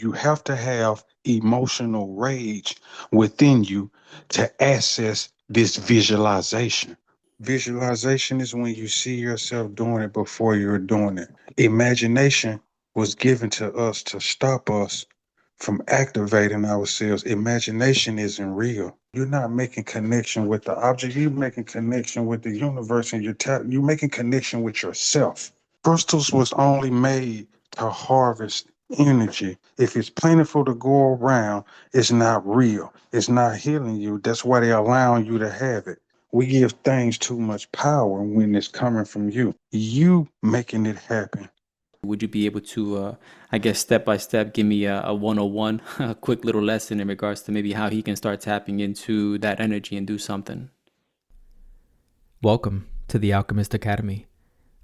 You have to have emotional rage within you to access this visualization. Visualization is when you see yourself doing it before you're doing it. Imagination was given to us to stop us from activating ourselves. Imagination isn't real. You're not making connection with the object. You're making connection with the universe, and you're making connection with yourself. Crystals was only made to harvest energy. If it's plentiful to go around, it's not real. It's not healing you. That's why they're allowing you to have it. We give things too much power when it's coming from you. You making it happen. Would you be able to, I guess, step by step, give me a 101, a quick little lesson in regards to maybe how he can start tapping into that energy and do something? Welcome to the Alchemist Academy,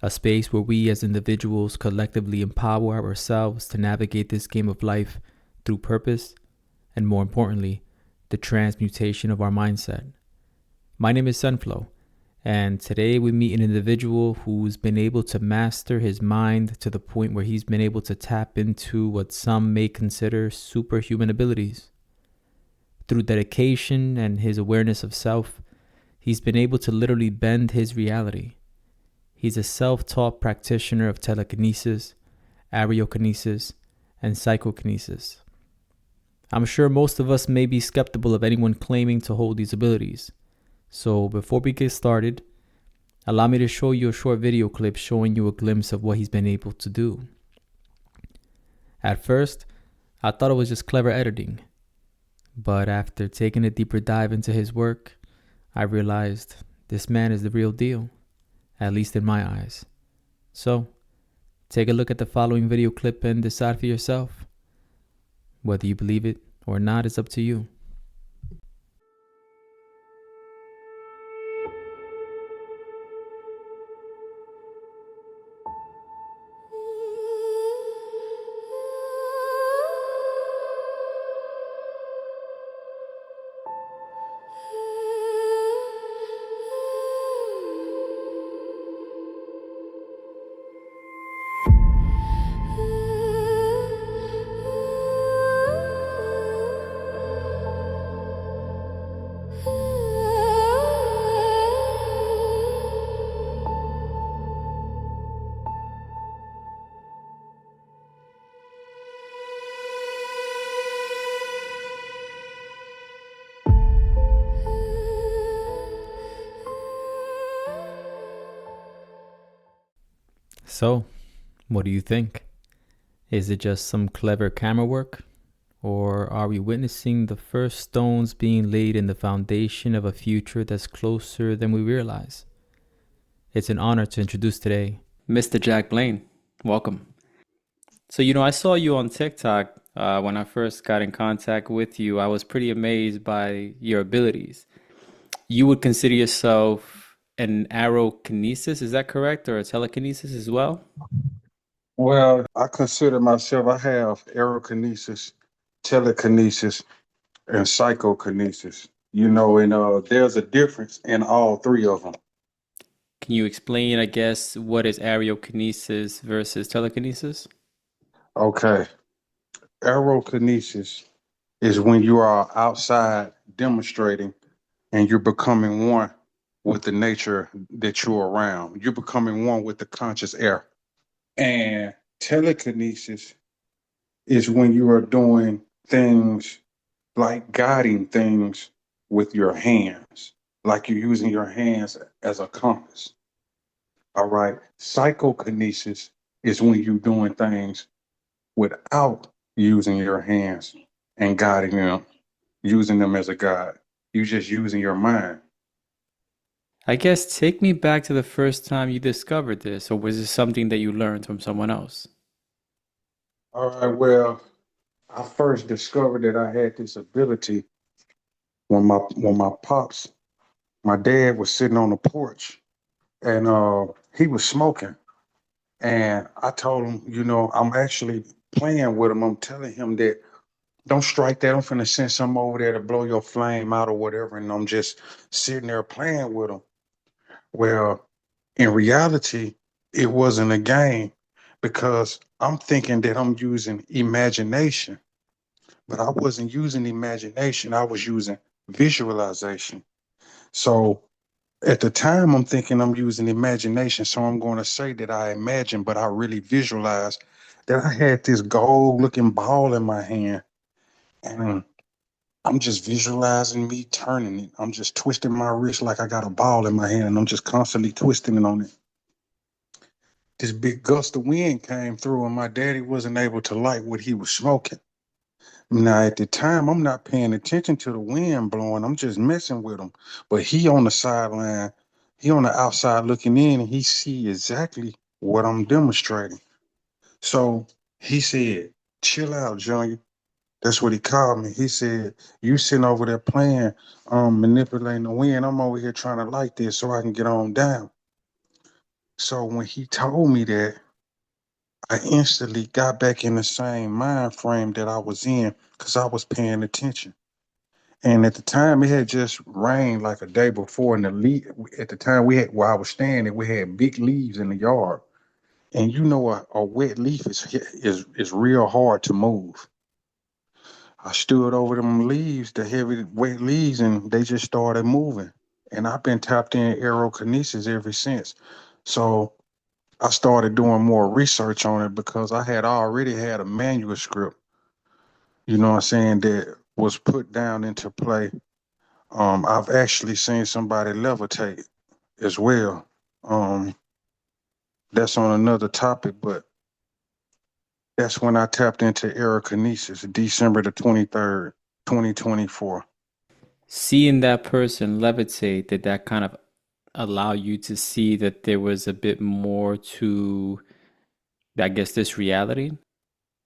a space where we as individuals collectively empower ourselves to navigate this game of life through purpose and, more importantly, the transmutation of our mindset. My name is Sunflow, and today we meet an individual who's been able to master his mind to the point where he's been able to tap into what some may consider superhuman abilities. Through dedication and his awareness of self, he's been able to literally bend his reality. He's a self-taught practitioner of telekinesis, Aerokinesis, and Psychokinesis. I'm sure most of us may be skeptical of anyone claiming to hold these abilities. So before we get started, allow me to show you a short video clip showing you a glimpse of what he's been able to do. At first, I thought it was just clever editing. But after taking a deeper dive into his work, I realized this man is the real deal, at least in my eyes. So, take a look at the following video clip and decide for yourself. Whether you believe it or not is up to you. So, what do you think? Is it just some clever camera work? Or are we witnessing the first stones being laid in the foundation of a future that's closer than we realize? It's an honor to introduce today Mr. Jack Blaine, welcome. So, I saw you on TikTok when I first got in contact with you. I was pretty amazed by your abilities. You would consider yourself an Aerokinesis, is that correct? Or a telekinesis as well? Well, I consider myself, I have aerokinesis, telekinesis, and psychokinesis. And there's a difference in all three of them. Can you explain, I guess, what is Aerokinesis versus telekinesis? Okay. Aerokinesis is when you are outside demonstrating and you're becoming one with the nature that you're around. You're becoming one with the conscious air. And telekinesis is when you are doing things like guiding things with your hands, like you're using your hands as a compass. All right. Psychokinesis is when you're doing things without using your hands and guiding them, using them as a guide. You're just using your mind. I guess take me back to the first time you discovered this, or was this something that you learned from someone else? All right. Well, I first discovered that I had this ability when my pops, my dad was sitting on the porch and he was smoking. And I told him, I'm actually playing with him. I'm telling him that don't strike that. I'm finna send something over there to blow your flame out or whatever. And I'm just sitting there playing with him. Well, in reality, it wasn't a game because I'm thinking that I'm using imagination. but I wasn't using imagination. I was using visualization. So at the time, I'm thinking I'm using imagination. So I'm going to say that I imagine, but I really visualize that I had this gold looking ball in my hand. And I'm just visualizing me turning it. I'm just twisting my wrist like I got a ball in my hand and I'm just constantly twisting it on it. This big gust of wind came through and my daddy wasn't able to light what he was smoking. Now at the time, I'm not paying attention to the wind blowing. I'm just messing with him. But he on the sideline, he on the outside looking in, and he see exactly what I'm demonstrating. So he said, "Chill out, Junior." That's what he called me. He said, "You sitting over there playing, manipulating the wind. I'm over here trying to light this so I can get on down." So when he told me that, I instantly got back in the same mind frame that I was in because I was paying attention. And at the time, it had just rained like a day before, and the leaf at the time we had where I was standing, we had big leaves in the yard. And you know, a wet leaf is real hard to move. I stood over them leaves, the heavy wet leaves, and they just started moving. And I've been tapped in Aerokinesis ever since. So I started doing more research on it because I had already had a manuscript, you know what I'm saying, that was put down into play. I've actually seen somebody levitate as well. Um, that's on another topic, but that's when I tapped into Aerokinesis, December the 23rd, 2024. Seeing that person levitate, did that kind of allow you to see that there was a bit more to, I guess, this reality?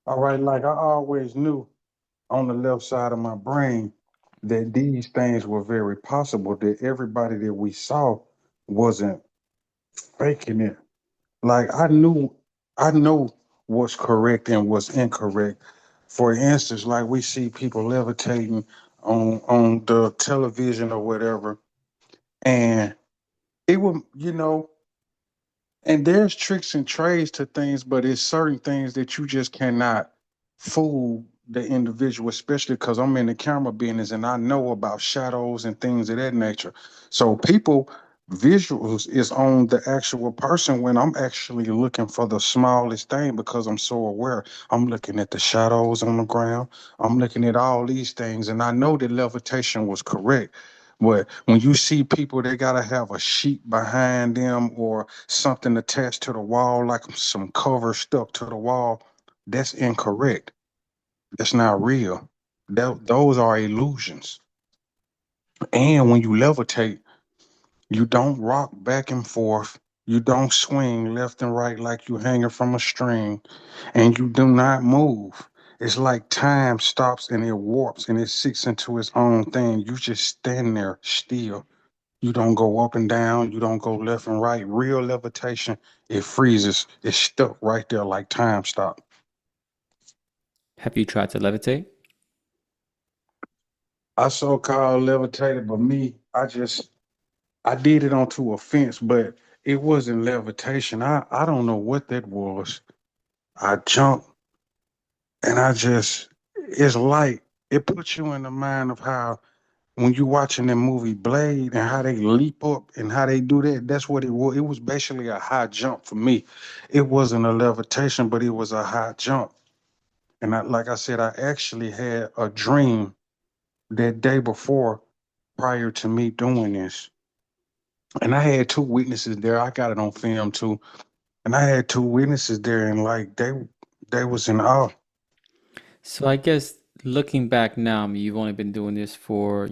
All right, like I always knew on the left side of my brain that these things were very possible, that everybody that we saw wasn't faking it. Like I know what's correct and what's incorrect. For instance, like we see people levitating on the television or whatever, and it will, you know, and there's tricks and trades to things, but it's certain things that you just cannot fool the individual, especially because I'm in the camera business and I know about shadows and things of that nature. So people visuals is on the actual person when I'm actually looking for the smallest thing because I'm so aware. I'm looking at the shadows on the ground. I'm looking at all these things and I know that levitation was correct. But when you see people, they gotta have a sheet behind them or something attached to the wall, like some cover stuck to the wall. That's incorrect. That's not real. Those are illusions. And when you levitate, you don't rock back and forth. You don't swing left and right like you're hanging from a string, and you do not move. It's like time stops and it warps and it sinks into its own thing. You just stand there still. You don't go up and down. You don't go left and right. Real levitation, it freezes. It's stuck right there like time stop. Have you tried to levitate? I so called levitated, but me, I did it onto a fence, but it wasn't levitation. I don't know what that was. I jumped and it's like it puts you in the mind of how when you watching that movie Blade and how they leap up and how they do that, that's what it was. It was basically a high jump for me. It wasn't a levitation, but it was a high jump. And like I said, I actually had a dream that day before prior to me doing this. And I had two witnesses there. I got it on film too. And I had two witnesses there and like they was in awe. So I guess looking back now, I mean, you've only been doing this for,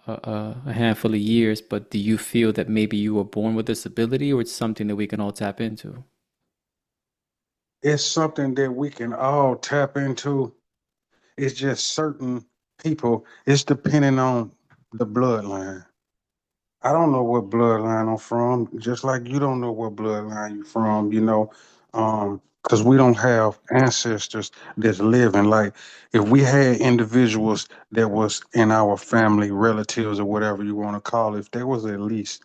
a handful of years, but do you feel that maybe you were born with this ability or it's something that we can all tap into? It's something that we can all tap into. It's just certain people, it's depending on the bloodline. I don't know what bloodline I'm from, just like you don't know what bloodline you're from, because we don't have ancestors that's living. Like if we had individuals that was in our family, relatives or whatever you want to call it, if they was at least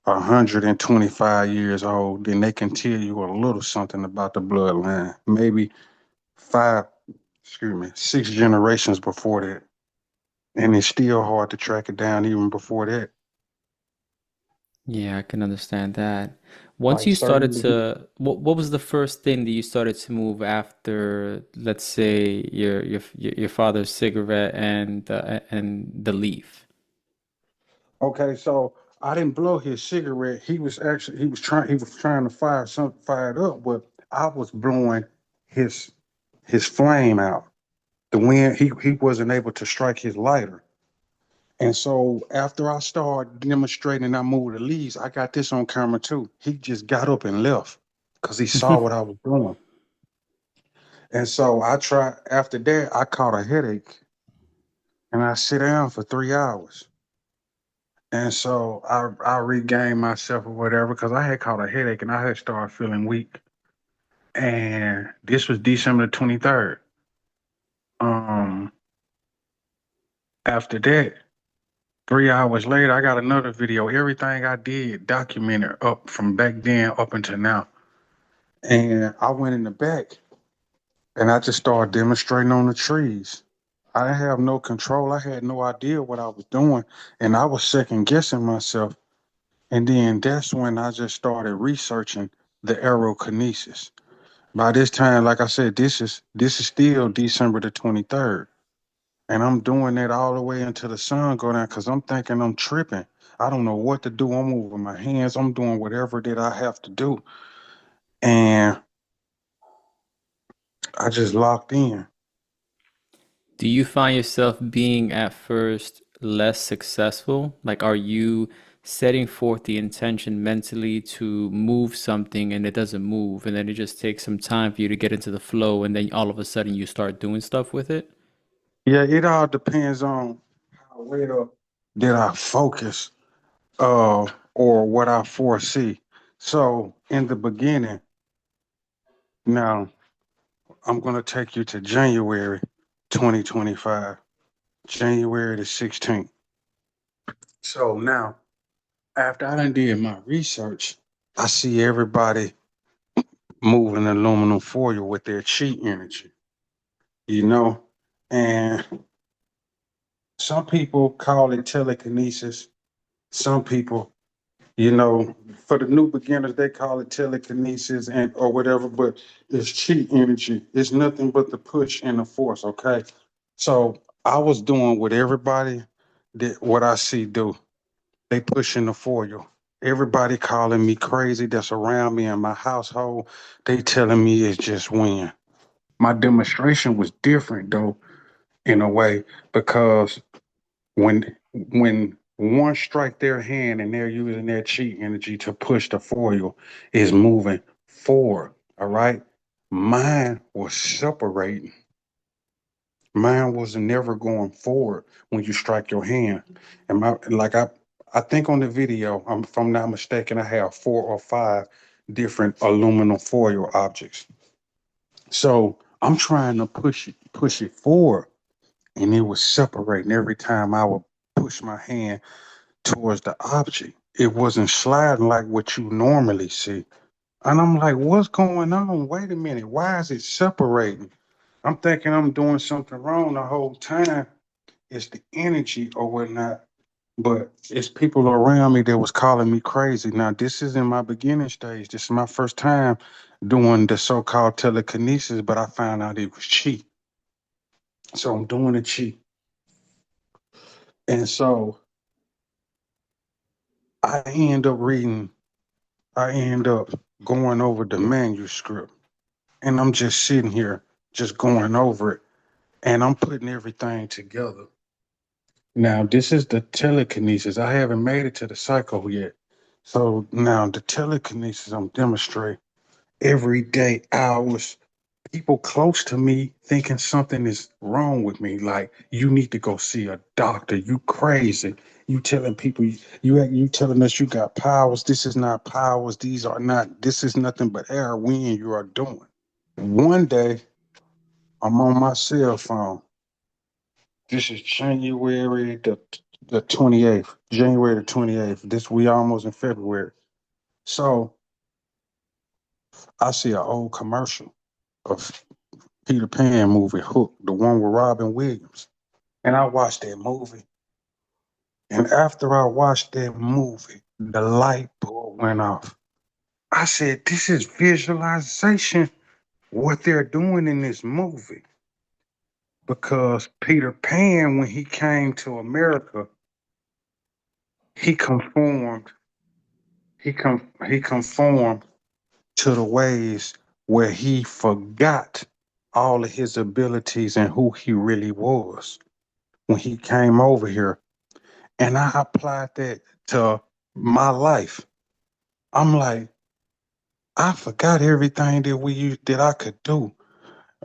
125 years old, then they can tell you a little something about the bloodline. Maybe five. excuse me, 6 generations before that. And it's still hard to track it down even before that. Yeah, I can understand that. Once Like you started certain, to, what was the first thing that you started to move after, let's say, your father's cigarette and the leaf? okay, so I didn't blow his cigarette. He was trying to fire it up, but I was blowing his his flame out. The wind, he wasn't able to strike his lighter. And so after I started demonstrating, I moved the leaves. I got this on camera too. He just got up and left because he saw what I was doing. And so I tried. After that, I caught a headache, and I sit down for 3 hours. And so I regained myself or whatever because I had caught a headache and I had started feeling weak. And this was December the 23rd. Um, After that, 3 hours later, I got another video. Everything I did documented up from back then up until now. And I went in the back and I just started demonstrating on the trees. I didn't have no control. I had no idea what I was doing. And I was second guessing myself. And then that's when I just started researching the Aerokinesis. By this time, like I said, this is still December the 23rd. And I'm doing that all the way until the sun go down because I'm thinking I'm tripping. I don't know what to do. I'm moving my hands. I'm doing whatever that I have to do. And I just locked in. Do you find yourself being at first less successful? Like, are you setting forth the intention mentally to move something and it doesn't move, and then it just takes some time for you to get into the flow, and then all of a sudden you start doing stuff with it? Yeah, it all depends on how well did I focus or what I foresee. So in the beginning, now I'm gonna take you to January 2025, January the 16th. So now after I done did my research, I see everybody moving aluminum foil with their chi energy, you know, and some people call it telekinesis. Some people, for the new beginners, they call it telekinesis and or whatever, but it's chi energy. It's nothing but the push and the force, okay? So I was doing what everybody did, what I see do. They pushing the foil. Everybody calling me crazy that's around me in my household. They telling me it's just wind. My demonstration was different though, in a way, because when one strike their hand and they're using their chi energy to push the foil is moving forward. All right. Mine was separating. Mine was never going forward when you strike your hand. And I think on the video, if I'm not mistaken, I have 4 or 5 different aluminum foil objects. So I'm trying to push it forward, and it was separating every time I would push my hand towards the object. It wasn't sliding like what you normally see. And I'm like, what's going on? Wait a minute. Why is it separating? I'm thinking I'm doing something wrong the whole time. It's the energy or whatnot. But it's people around me that was calling me crazy. Now, this is in my beginning stage. This is my first time doing the so-called telekinesis, but I found out it was chi. So I'm doing the chi. And so I end up reading, I end up going over the manuscript. And I'm just sitting here, just going over it. And I'm putting everything together. Now, this is the telekinesis. I haven't made it to the psycho yet. So now the telekinesis I'm demonstrating every day, hours, people close to me thinking something is wrong with me. Like, you need to go see a doctor. You crazy. You telling people you telling us you got powers. This is not powers. These are not, this is nothing but air wind you are doing. One day I'm on my cell phone. This is the 28th. January the 28th. This we almost in February. So I see an old commercial of Peter Pan movie, Hook, the one with Robin Williams. And I watched that movie. And after I watched that movie, the light bulb went off. I said, this is visualization, what they're doing in this movie. Because Peter Pan, when he came to America, he conformed, he conformed to the ways where he forgot all of his abilities and who he really was when he came over here. And I applied that to my life. I'm like, I forgot everything that I could do.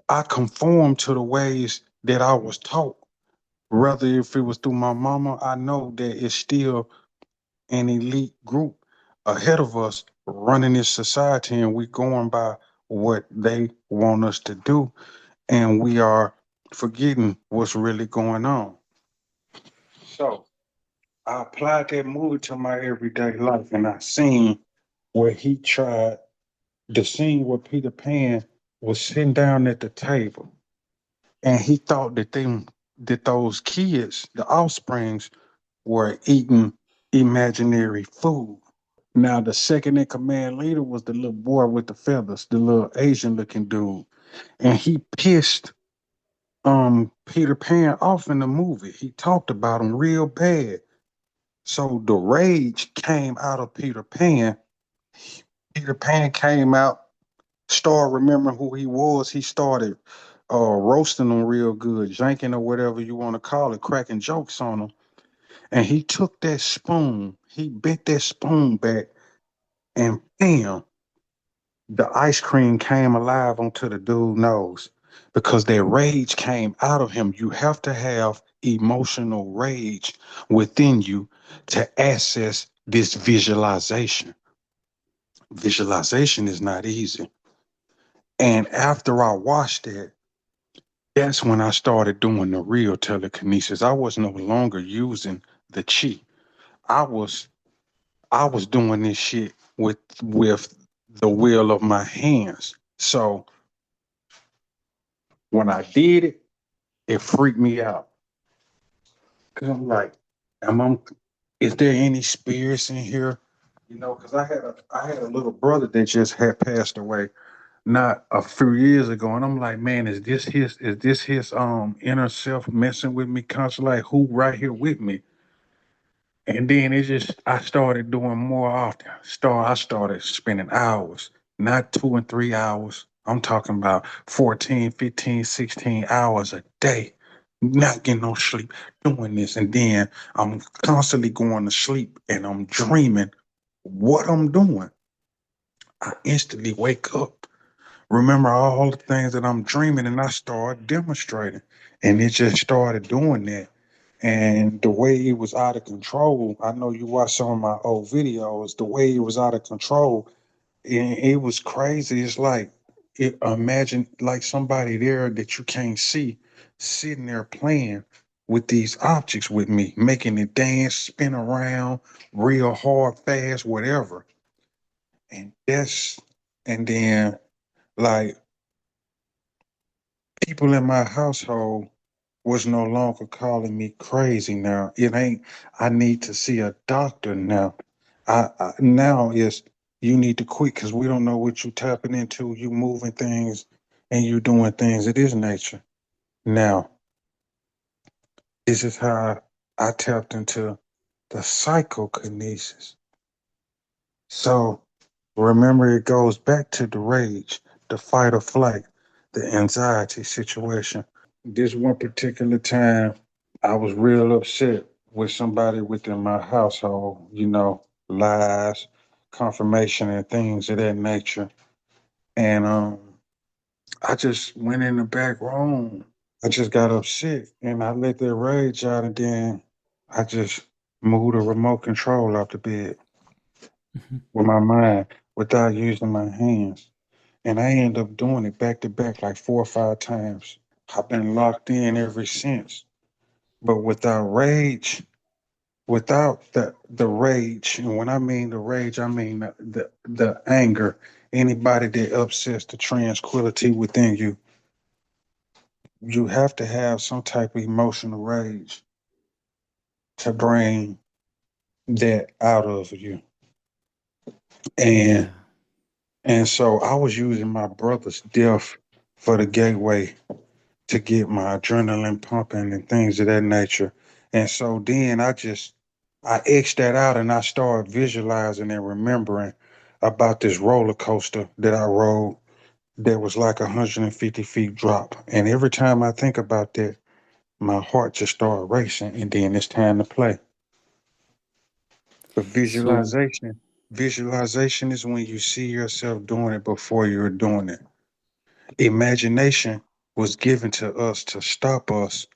I conformed to the ways that I was taught. Whether if it was through my mama, I know that it's still an elite group ahead of us running this society, and we going by what they want us to do, and we are forgetting what's really going on. So I applied that movie to my everyday life, and I seen where he tried the scene where Peter Pan was sitting down at the table, and he thought that those kids, the offsprings, were eating imaginary food. Now the second in command leader was the little boy with the feathers, the little Asian looking dude, and he pissed Peter Pan off in the movie. He talked about him real bad. So the rage came out of Peter Pan. Peter Pan came out, started remembering who he was. He started roasting them real good, janking or whatever you want to call it, cracking jokes on them. And he took that spoon, he bent that spoon back, and bam, the ice cream came alive onto the dude's nose because that rage came out of him. You have to have emotional rage within you to access this visualization. Visualization is not easy. And after I watched that, that's when I started doing the real telekinesis. I was no longer using the chi. I was I was doing this shit with the will of my hands. So when I did it, it freaked me out. Cause I'm like, am I, is there any spirits in here? You know, because I had a little brother that just had passed away not a few years ago, and I'm like, man, is this his inner self messing with me constantly? Like, who right here with me? And then it just I started doing more often. I started spending hours, not 2 and 3 hours. I'm talking about 14, 15, 16 hours a day, not getting no sleep, doing this. And then I'm constantly going to sleep and I'm dreaming what I'm doing. I instantly wake up, remember all the things that I'm dreaming, and I start demonstrating. And it just started doing that. And the way it was out of control, I know you watched some of my old videos, the way it was out of control, and it was crazy. It's like, imagine like somebody there that you can't see sitting there playing with these objects with me, making it dance, spin around, real hard, fast, whatever. And and then like people in my household was no longer calling me crazy now. It ain't, I need to see a doctor now. I now is you need to quit because we don't know what you tapping into. You moving things and you doing things. It is nature. Now, this is how I tapped into the psychokinesis. So remember, it goes back to the rage, the fight or flight, the anxiety situation. This one particular time, I was real upset with somebody within my household, you know, lies, confirmation, and things of that nature. And I just went in the back room. I just got upset and I let that rage out, and then I just moved the remote control out the bed Mhm. with my mind without using my hands. And I ended up doing it back to back like 4 or 5 times. I've been locked in ever since. But without the rage, and when I mean the rage, I mean the anger. Anybody that upsets the tranquility within you, you have to have some type of emotional rage to bring that out of you. Yeah. And so I was using my brother's death for the gateway to get my adrenaline pumping and things of that nature. And so then I X'd that out and I started visualizing and remembering about this roller coaster that I rode that was like 150 feet drop. And every time I think about that, my heart just started racing and then it's time to play. But So, visualization is when you see yourself doing it before you're doing it. Imagination was given to us to stop us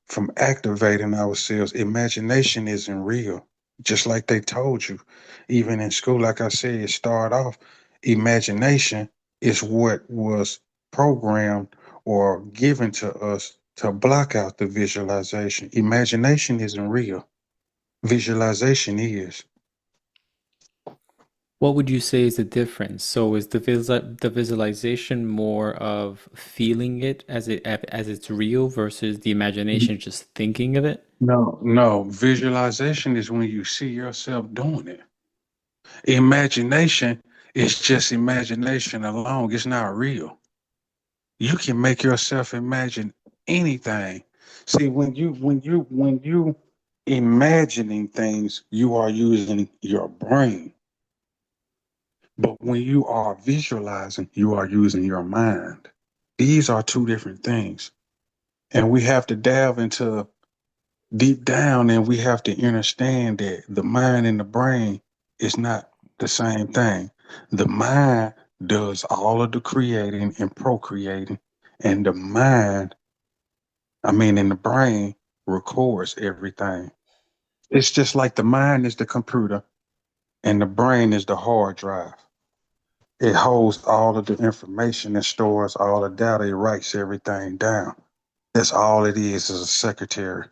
from activating ourselves. Imagination isn't real. Just like they told you, even in school, like I said, it started off, imagination is what was programmed or given to us to block out the visualization. Imagination isn't real. Visualization is. what would you say is the difference? So, is the visualization more of feeling it as it's real versus the imagination just thinking of it? No, no. Visualization is when you see yourself doing it. Imagination is just imagination alone. It's not real. You can make yourself imagine anything. See, when you imagining things, you are using your brain. But when you are visualizing, you are using your mind. These are two different things. And we have to delve into deep down and we have to understand that the mind and the brain is not the same thing. The mind does all of the creating and procreating, and the mind, I mean, in the brain, records everything. It's just like the mind is the computer and the brain is the hard drive. It holds all of the information and stores all the data. It writes everything down. That's all it is a secretary.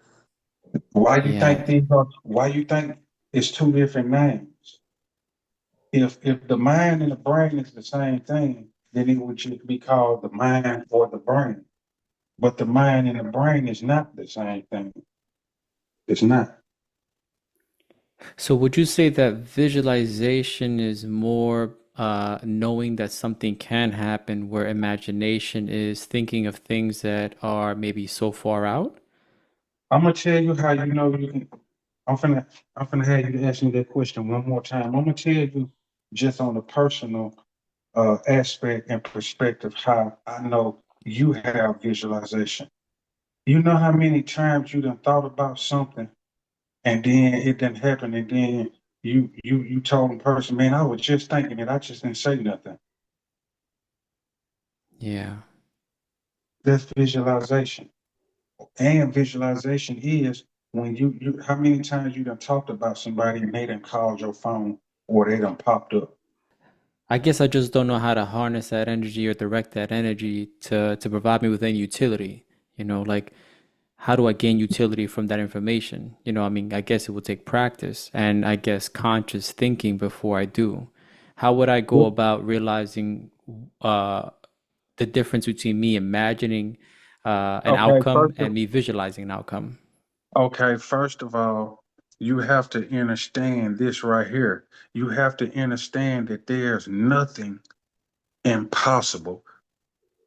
Yeah. Why you think it's two different names? If the mind and the brain is the same thing, then it would just be called the mind or the brain. But the mind and the brain is not the same thing. It's not. So, would you say that visualization is more knowing that something can happen, where imagination is thinking of things that are maybe so far out? I'm gonna tell you how you know you can. I'm finna I'm finna have you ask me that question one more time. I'm gonna tell you just on a personal aspect and perspective how I know you have visualization. You know how many times you done thought about something and then it didn't happen, and then you told the person, man, I was just thinking it, I just didn't say nothing. Yeah. That's visualization. And visualization is when you how many times you done talked about somebody and they done called your phone or they done popped up. I guess I just don't know how to harness that energy or direct that energy to provide me with any utility. Like how do I gain utility from that information? I mean, I guess it would take practice and I guess conscious thinking before I do. How would I go about realizing uh, the difference between me imagining an Okay, outcome and me visualizing an outcome? first of all, you have to understand this right here. You have to understand that there's nothing impossible,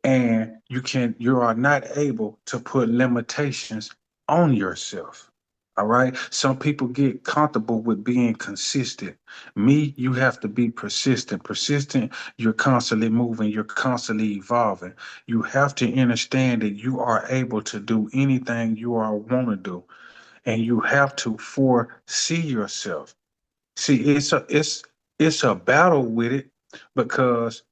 and you are not able to put limitations on yourself. All right, some people get comfortable with being consistent. Me, you have to be persistent. You're constantly moving, you're constantly evolving. You have to understand that you are able to do anything you are want to do, and you have to foresee yourself. See, it's a battle with it, because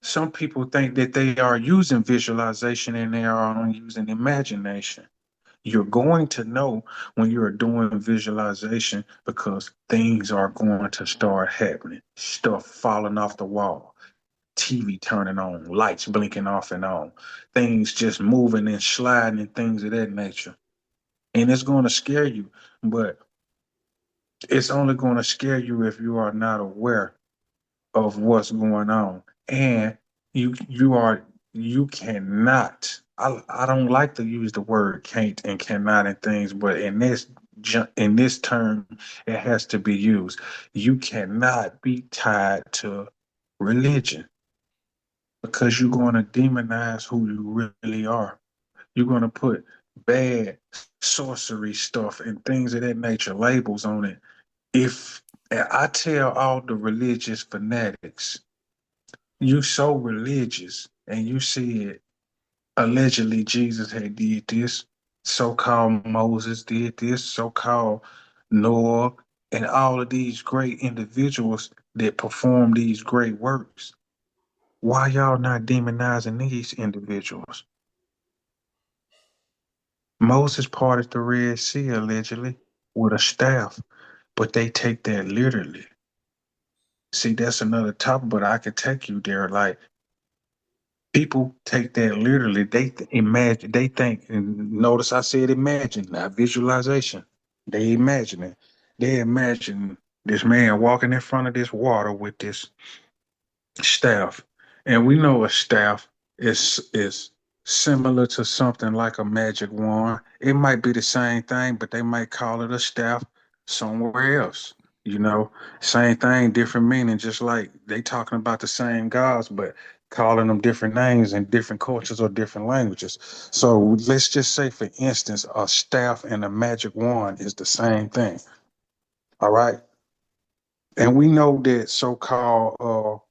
some people think that they are using visualization and they are only using imagination. You're going to know when you're doing visualization because things are going to start happening. Stuff falling off the wall, TV turning on, lights blinking off and on, things just moving and sliding and things of that nature. And it's going to scare you, but it's only going to scare you if you are not aware of what's going on. And you cannot. I don't like to use the word can't and cannot and things, but in this term, it has to be used. You cannot be tied to religion because you're going to demonize who you really are. You're going to put bad sorcery stuff and things of that nature, labels on it. If I tell all the religious fanatics, you so religious and you see it, allegedly Jesus had did this, so-called Moses did this, so-called Noah, and all of these great individuals that perform these great works. Why y'all not demonizing these individuals? Moses parted the Red Sea allegedly with a staff, but they take that literally. See, that's another topic, but I could take you there. Like, people take that literally. Imagine, they think, and notice I said imagine, not visualization. They imagine it. They imagine this man walking in front of this water with this staff. And we know a staff is similar to something like a magic wand. It might be the same thing, but they might call it a staff somewhere else. You know, same thing, different meaning, just like they talking about the same gods, but calling them different names in different cultures or different languages. So let's just say, for instance, a staff and a magic wand is the same thing. All right. And we know that so-called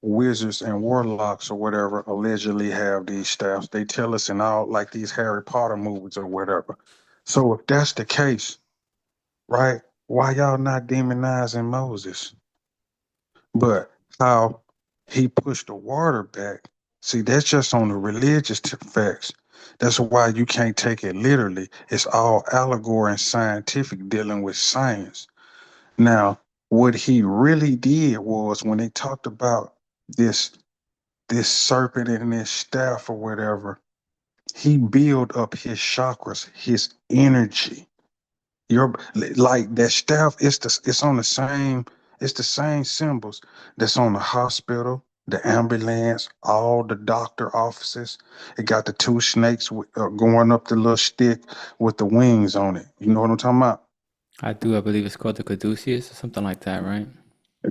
wizards and warlocks or whatever allegedly have these staffs. They tell us in all like these Harry Potter movies or whatever. So if that's the case, right, why y'all not demonizing Moses? But how he pushed the water back, see, that's just on the religious facts. That's why you can't take it literally. It's all allegory and scientific dealing with science. Now, what he really did was when they talked about this this serpent and this staff or whatever, he build up his chakras, his energy. Your like that staff, it's on the same, it's the same symbols that's on the hospital, the ambulance, all the doctor offices. It got the two snakes going up the little stick with the wings on it. You know what I'm talking about? I do. I believe it's called the Caduceus or something like that, right?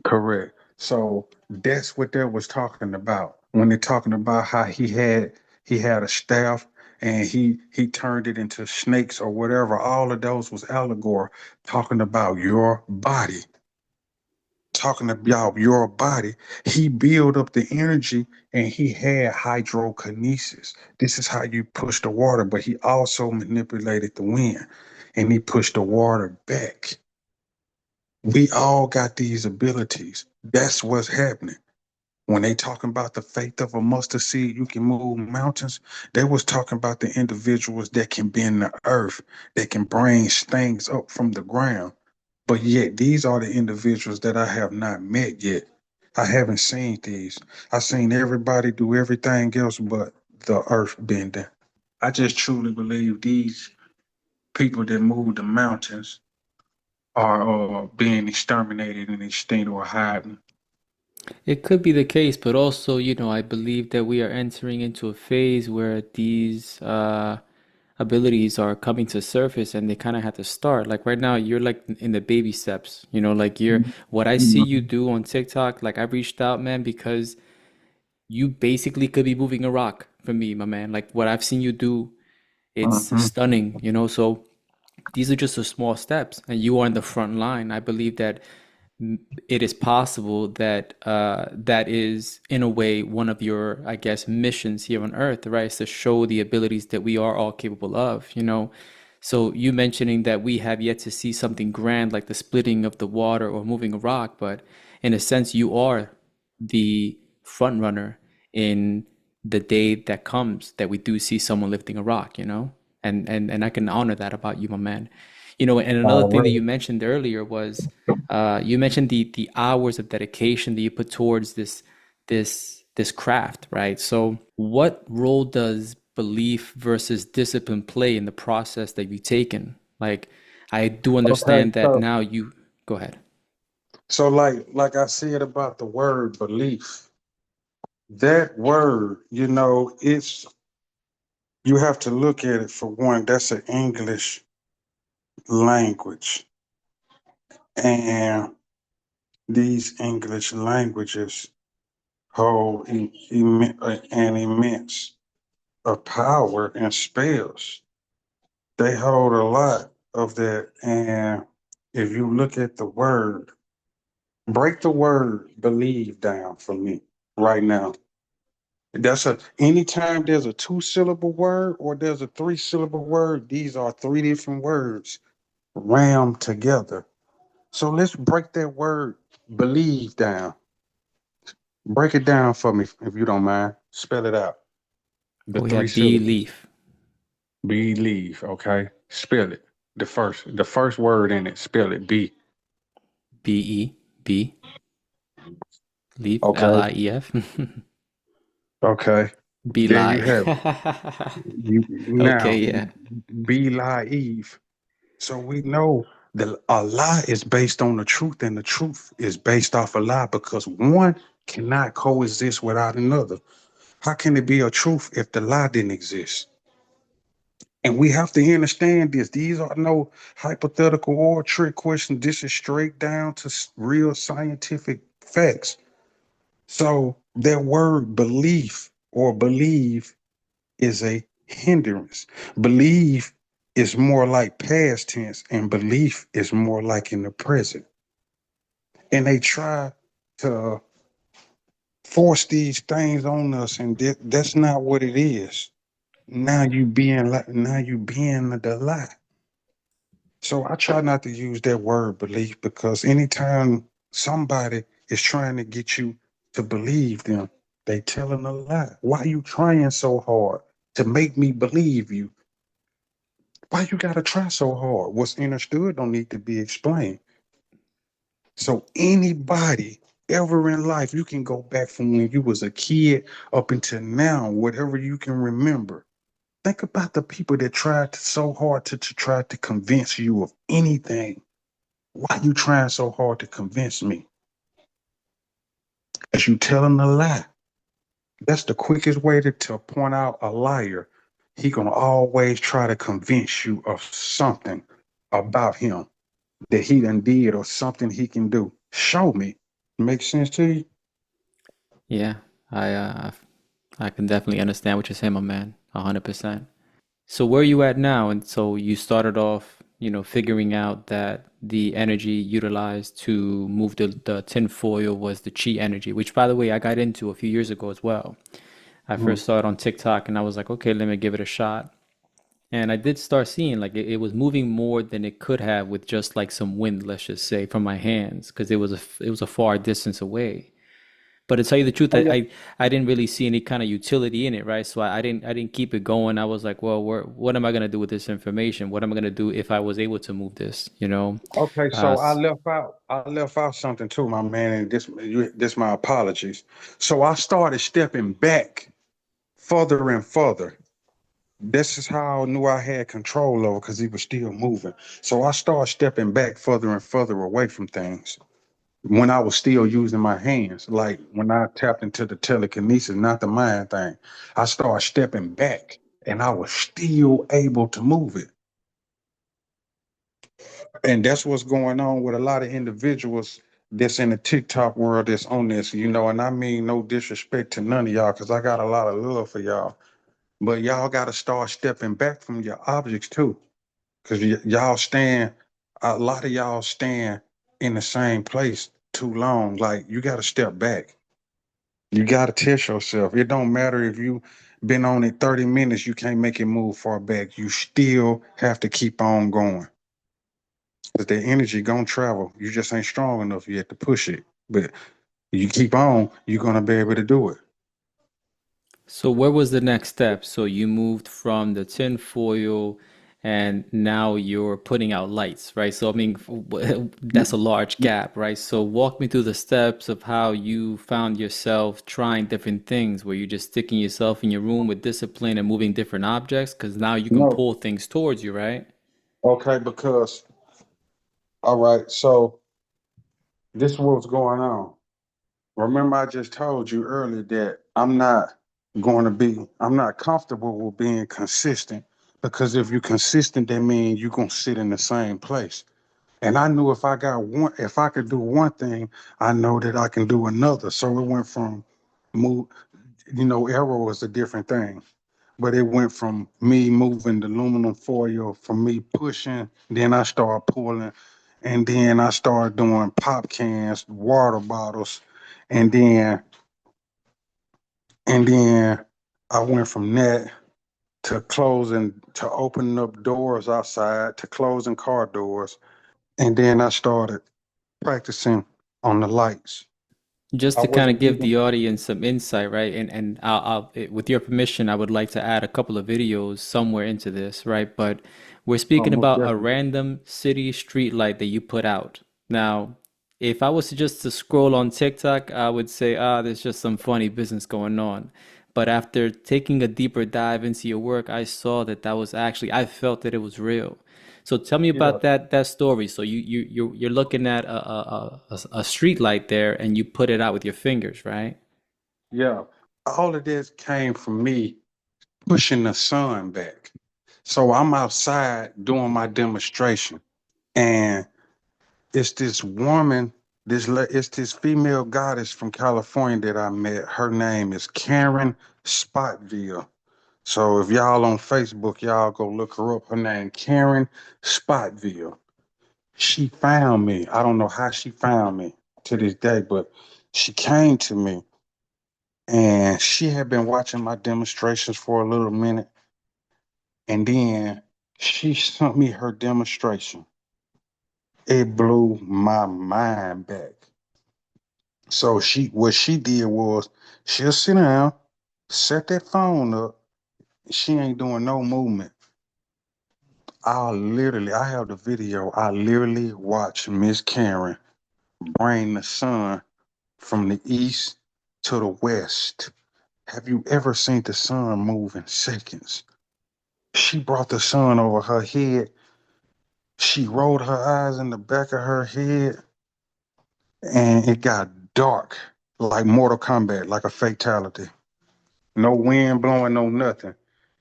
Correct. So that's what they was talking about when they're talking about how he had a staff and he turned it into snakes or whatever. All of those was allegory, talking about your body, talking about your body. He built up the energy and he had hydrokinesis. This is how you push the water, but he also manipulated the wind and he pushed the water back. We all got these abilities. That's what's happening. When they talking about the faith of a mustard seed, you can move mountains. They was talking about the individuals that can bend the earth, that can bring things up from the ground. But yet, these are the individuals that I have not met yet. I haven't seen these. I've seen everybody do everything else but the earth bending. I just truly believe these people that move the mountains are being exterminated and extinct or hiding. It could be the case, but also, I believe that we are entering into a phase where these abilities are coming to surface and they kind of have to start. Like right now, you're like in the baby steps, like what I see you do on TikTok, like I reached out, man, because you basically could be moving a rock for me, my man. Like what I've seen you do, it's Mm-hmm. stunning. So these are just the small steps, and you are in the front line. I believe that it is possible that that is in a way one of your, I guess, missions here on earth, right? Is to show the abilities that we are all capable of. So you mentioning that we have yet to see something grand like the splitting of the water or moving a rock, but in a sense you are the front runner in the day that comes that we do see someone lifting a rock. And I can honor that about you, my man. And another thing that Already. you mentioned earlier was you mentioned the hours of dedication that you put towards this craft, right? So what role does belief versus discipline play in the process that you've taken? Like, I do Okay, understand that now you go ahead. so like I said about the word belief, that word, You have to look at it for one. That's an English language, and these English languages hold an immense power and spells. They hold a lot of that. And if you look at the word, break the word believe down for me right now. That's a anytime there's a 2-syllable word or there's a 3-syllable word, these are 3 different words rammed together. So let's break that word believe down. Break it down for me if you don't mind. Spell it out. The We three have syllables. belief. Believe, okay? Spell it. The first word in it, spell it. B. B-E, B, leaf, Okay. L-I-E-F. Okay. Be There you lie. have it. Okay, Now, yeah. believe. So we know that a lie is based on the truth, and the truth is based off a lie because one cannot coexist without another. How can it be a truth if the lie didn't exist? And we have to understand this. These are no hypothetical or trick questions. This is straight down to real scientific facts. So that word belief or believe is a hindrance. Believe is more like past tense, and belief is more like in the present. And they try to force these things on us, and that's not what it is. Now you being the lie. So I try not to use that word belief because anytime somebody is trying to get you to believe them, they telling a lie. Why you trying so hard to make me believe you? Why you gotta try so hard? What's understood don't need to be explained. So anybody ever in life, you can go back from when you was a kid up until now, whatever you can remember. Think about the people that tried so hard to try to convince you of anything. Why you trying so hard to convince me? As you telling a lie. That's the quickest way to point out a liar. He gonna always try to convince you of something about him that he done did or something he can do. Show me. Make sense to you? Yeah, I can definitely understand what you're saying, my man. 100%. So where are you at now? And so you started off, figuring out that the energy utilized to move the tinfoil was the chi energy, which by the way, I got into a few years ago as well. I Mm. first saw it on TikTok and I was like, okay, let me give it a shot. And I did start seeing like it was moving more than it could have with just like some wind, let's just say, from my hands, because it was a far distance away. But to tell you the truth, Oh, I, yeah. I I didn't really see any kind of utility in it, right? So I didn't keep it going. I was like, well, what am I gonna do with this information? What am I gonna do if I was able to move this? Okay, Uh, so I left out something too, my man, and this my apologies. So I started stepping back further and further. This is how I knew I had control over because he was still moving. So I started stepping back further and further away from things when I was still using my hands. Like when I tapped into the telekinesis, not the mind thing, I started stepping back and I was still able to move it. And that's what's going on with a lot of individuals that's in the TikTok world that's on this, and I mean no disrespect to none of y'all because I got a lot of love for y'all. But y'all got to start stepping back from your objects too. Because y'all stand, a lot of y'all stand in the same place too long. Like you got to step back. You got to test yourself. It don't matter if you been on it 30 minutes, you can't make it move far back. You still have to keep on going. Because the energy gonna travel. You just ain't strong enough yet to push it. But you keep on, you're gonna be able to do it. so where was the next step? So you moved from the tin foil and now you're putting out lights, right? So I mean, that's a large gap, right? So walk me through the steps of how you found yourself trying different things. Were you just sticking yourself in your room with discipline and moving different objects? Because now you can No. pull things towards you, right? Okay, because all right, so this is what's going on. Remember, I just told you earlier that I'm not. I'm not comfortable with being consistent, because if you're consistent, that means you're gonna sit in the same place. And I knew if I could do one thing, I know that I can do another. So it went from move, arrow is a different thing, but it went from me moving the aluminum foil, from me pushing, then I started pulling, and then I started doing pop cans, water bottles, and then I went from that to opening up doors outside, to closing car doors, and then I started practicing on the lights. Just I to kind of wasn't give using the audience some insight, right? And with your permission, I would like to add a couple of videos somewhere into this, right? But we're speaking most about a definitely. random city street light that you put out. Now, if I was to just to scroll on TikTok, I would say, there's just some funny business going on. But after taking a deeper dive into your work, I saw that that was actually, I felt that it was real. So tell me Yeah, about that story. So you're looking at a street light there, and you put it out with your fingers, right? yeah. All of this came from me pushing the sun back. So I'm outside doing my demonstration, and it's this woman, it's this female goddess from California that I met. Her name is Karen Spotville. So if y'all on Facebook, y'all go look her up. Her name Karen Spotville. She found me. I don't know how she found me to this day, but she came to me, and she had been watching my demonstrations for a little minute, and then she sent me her demonstration. It blew my mind back. So what she did was, she'll sit down, set that phone up, she ain't doing no movement. I have the video. I literally watched Miss Karen bring the sun from the east to the west. Have you ever seen the sun move in seconds? She brought the sun over her head. She rolled her eyes in the back of her head, and it got dark, like Mortal Kombat, like a fatality. No wind blowing, no nothing.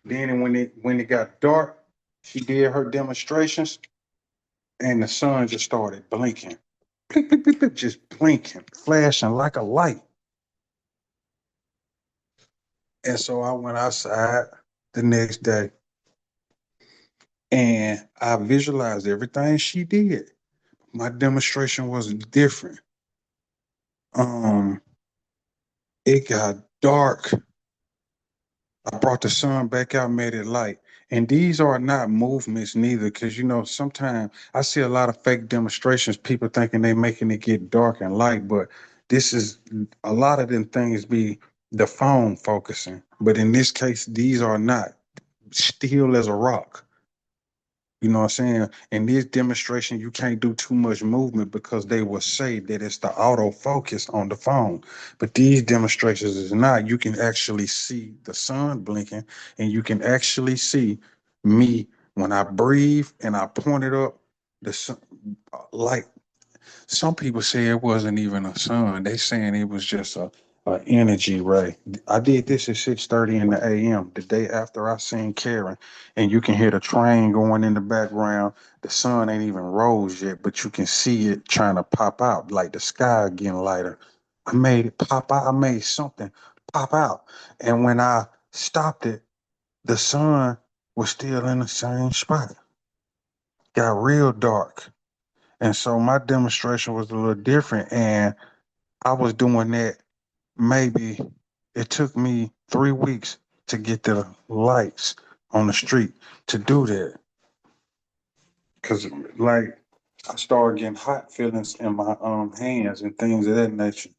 Then when it got dark, she did her demonstrations, and the sun just started blinking, blink, blink, blink, blink, just blinking, flashing like a light. And so I went outside the next day, and I visualized everything she did. My demonstration was different. Um, it got dark. I brought the sun back out, made it light. And these are not movements neither, because sometimes I see a lot of fake demonstrations, people thinking they making it get dark and light, but this is a lot of them things be the phone focusing. But in this case, these are not, still as a rock. You know what I'm saying? In this demonstration, you can't do too much movement because they will say that it's the autofocus on the phone. But these demonstrations is not. You can actually see the sun blinking, and you can actually see me when I breathe and I point it up, the sun, like some people say it wasn't even a sun. They saying it was just a energy ray. I did this at 6:30 in the AM, the day after I seen Karen, and you can hear the train going in the background. The sun ain't even rose yet, but you can see it trying to pop out, like the sky getting lighter. I made it pop out. I made something pop out. And when I stopped it, the sun was still in the same spot. Got real dark. And so my demonstration was a little different. And I was doing that, maybe it took me 3 weeks to get the lights on the street to do that. Cause like I started getting hot feelings in my hands and things of that nature.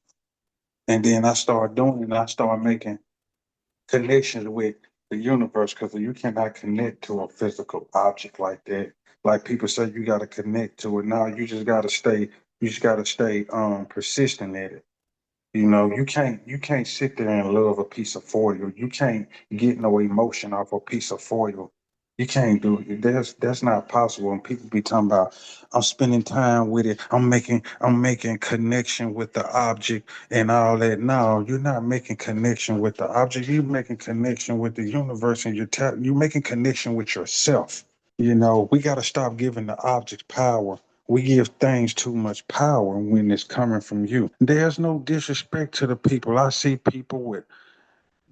And then I started doing it, and I started making connections with the universe, because you cannot connect to a physical object like that. Like people say, you got to connect to it. Now you just got to stay persistent at it. You can't sit there and love a piece of foil. You can't get no emotion off a piece of foil. You can't do it. That's not possible. And people be talking about, I'm spending time with it. I'm making connection with the object and all that. No, you're not making connection with the object. You're making connection with the universe, and you're making connection with yourself. We got to stop giving the objects power. We give things too much power when it's coming from you. There's no disrespect to the people. I see people with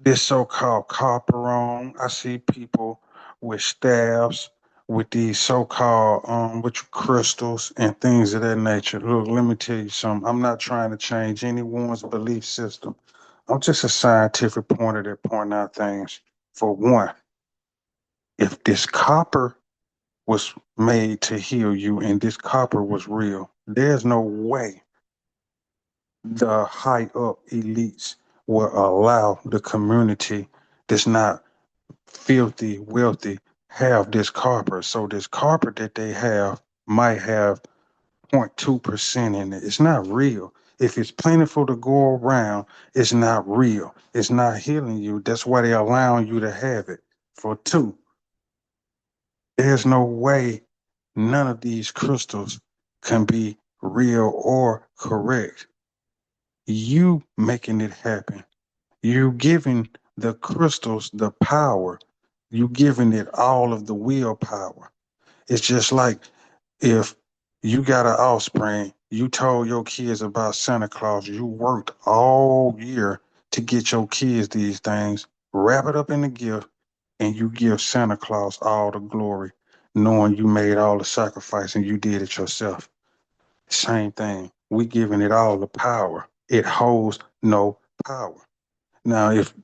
this so-called copper on. I see people with staffs, with these so-called with crystals and things of that nature. Look, let me tell you something. I'm not trying to change anyone's belief system. I'm just a scientific pointer that point out things. For one, if this copper was made to heal you and this copper was real, there's no way the high up elites will allow the community that's not filthy, wealthy, have this copper. So this copper that they have might have 0.2% in it. It's not real. If it's plentiful to go around, it's not real. It's not healing you. That's why they're allowing you to have it. For two, there's no way none of these crystals can be real or correct. You making it happen. You giving the crystals the power. You giving it all of the willpower. It's just like if you got an offspring, you told your kids about Santa Claus, you worked all year to get your kids these things, wrap it up in a gift, and you give Santa Claus all the glory, knowing you made all the sacrifice and you did it yourself. Same thing. We giving it all the power. It holds no power. Now, if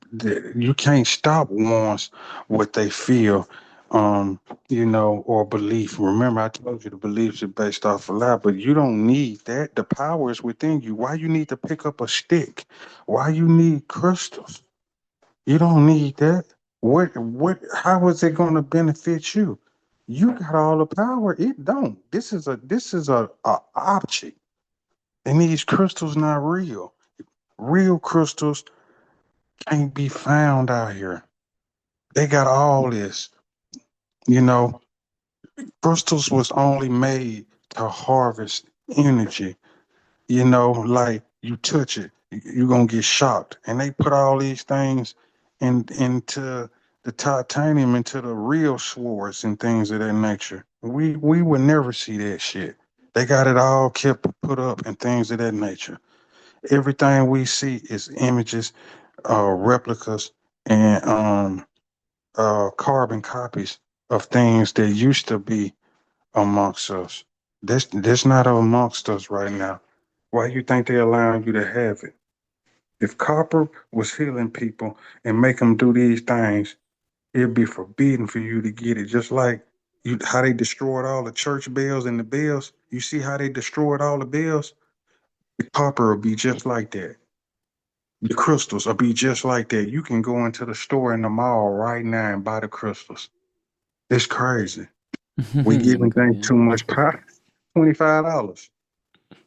you can't stop ones what they feel, or belief. Remember, I told you the beliefs are based off a lie, but you don't need that. The power is within you. Why you need to pick up a stick? Why you need crystals? You don't need that. How is it going to benefit you? You got all the power. It don't. This is a object. And these crystals not real. Real crystals can't be found out here. They got all this. You know, crystals was only made to harvest energy. Like you touch it, you're gonna get shocked. And they put all these things into the titanium, into the real swords and things of that nature. We would never see that shit. They got it all kept put up and things of that nature. Everything we see is images, replicas, and carbon copies of things that used to be amongst us. This not amongst us right now. Why you think they're allowing you to have it? If copper was healing people and make them do these things, it'd be forbidden for you to get it. Just like how they destroyed all the church bells and the bells. You see how they destroyed all the bells? The copper will be just like that. The crystals will be just like that. You can go into the store in the mall right now and buy the crystals. It's crazy. We You can giving go, things yeah. too much power. $25.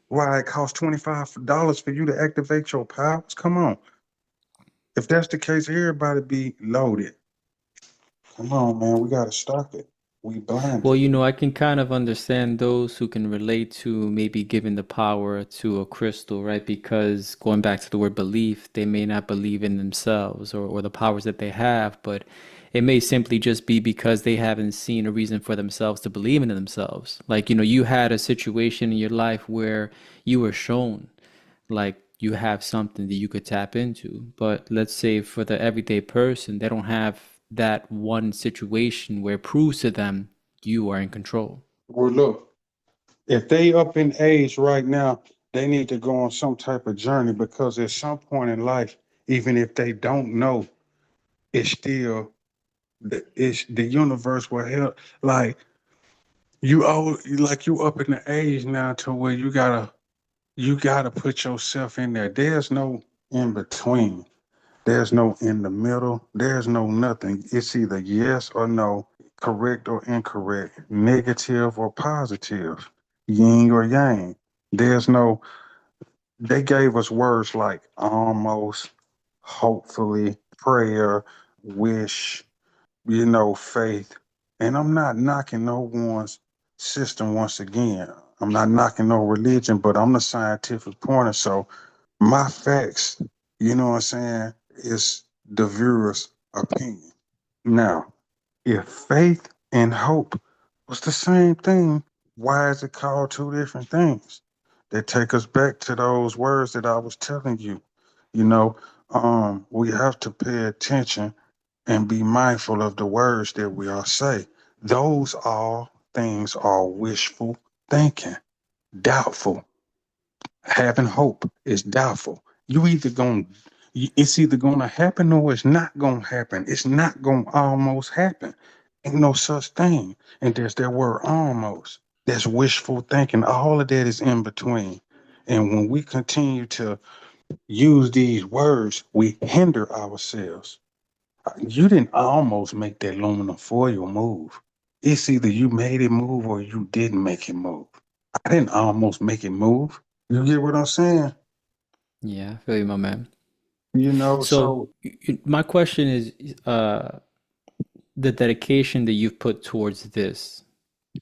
Why it costs $25 for you to activate your powers? Come on. If that's the case, everybody be loaded. Come on, man. We gotta stop it. We Well, blinded. I can kind of understand those who can relate to maybe giving the power to a crystal, right? Because going back to the word belief, they may not believe in themselves or the powers that they have, but it may simply just be because they haven't seen a reason for themselves to believe in themselves. Like, you had a situation in your life where you were shown like you have something that you could tap into. But let's say for the everyday person, they don't have that one situation where it proves to them you are in control. Well, look, if they up in age right now, they need to go on some type of journey because at some point in life, even if they don't know, it's still the universe will help. Like you up in the age now to where you gotta put yourself in there. There's no in between. There's no in the middle. There's no nothing. It's either yes or no, correct or incorrect, negative or positive, yin or yang. There's no, they gave us words like almost, hopefully, prayer, wish, faith. And I'm not knocking no one's system once again. I'm not knocking no religion, but I'm the scientific pointer. So my facts, you know what I'm saying, is the viewer's opinion. Now, if faith and hope was the same thing, why is it called two different things? That take us back to those words that I was telling you. You know, we have to pay attention and be mindful of the words that we all say. Those all things are wishful thinking, doubtful. Having hope is doubtful. You either going it's either gonna happen or it's not gonna happen. It's not gonna almost happen. Ain't no such thing. And there's that word almost. That's wishful thinking. All of that is in between. And when we continue to use these words, we hinder ourselves. You didn't almost make that aluminum foil move. It's either you made it move or you didn't make it move. I didn't almost make it move. You get what I'm saying? Yeah, I feel you, my man. You know, So so my question is, the dedication that you've put towards this,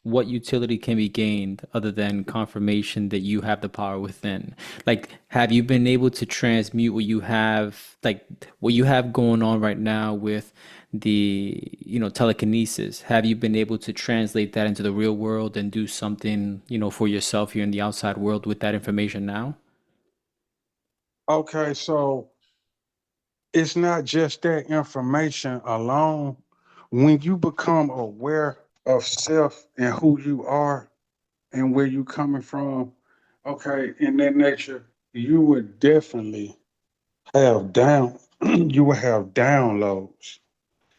what utility can be gained other than confirmation that you have the power within? Like, have you been able to transmute what you have, like what you have going on right now with the, telekinesis? Have you been able to translate that into the real world and do something, for yourself here in the outside world with that information now? okay, so it's not just that information alone. When you become aware of self and who you are and where you coming from, okay, in that nature, you would definitely have down you will have downloads.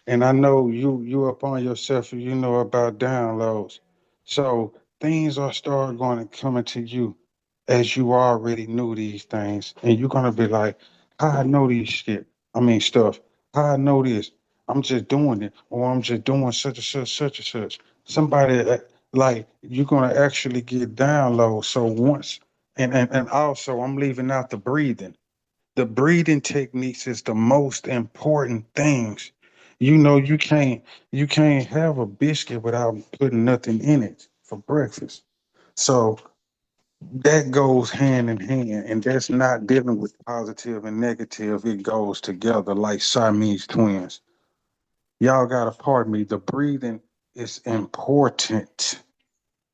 And I know you up on yourself and you know about downloads. So things are start going to coming to you as you already knew these things. And you're gonna be like, how I know these shit. I mean stuff. How I know this. I'm just doing it, or I'm just doing such and such, such and such. Somebody like you're gonna actually get downloads. So once and also I'm leaving out the breathing. The breathing techniques is the most important things. You know, you can't have a biscuit without putting nothing in it for breakfast. So that goes hand in hand, and that's not dealing with positive and negative. It goes together like Siamese twins. Y'all gotta pardon me. The breathing is important,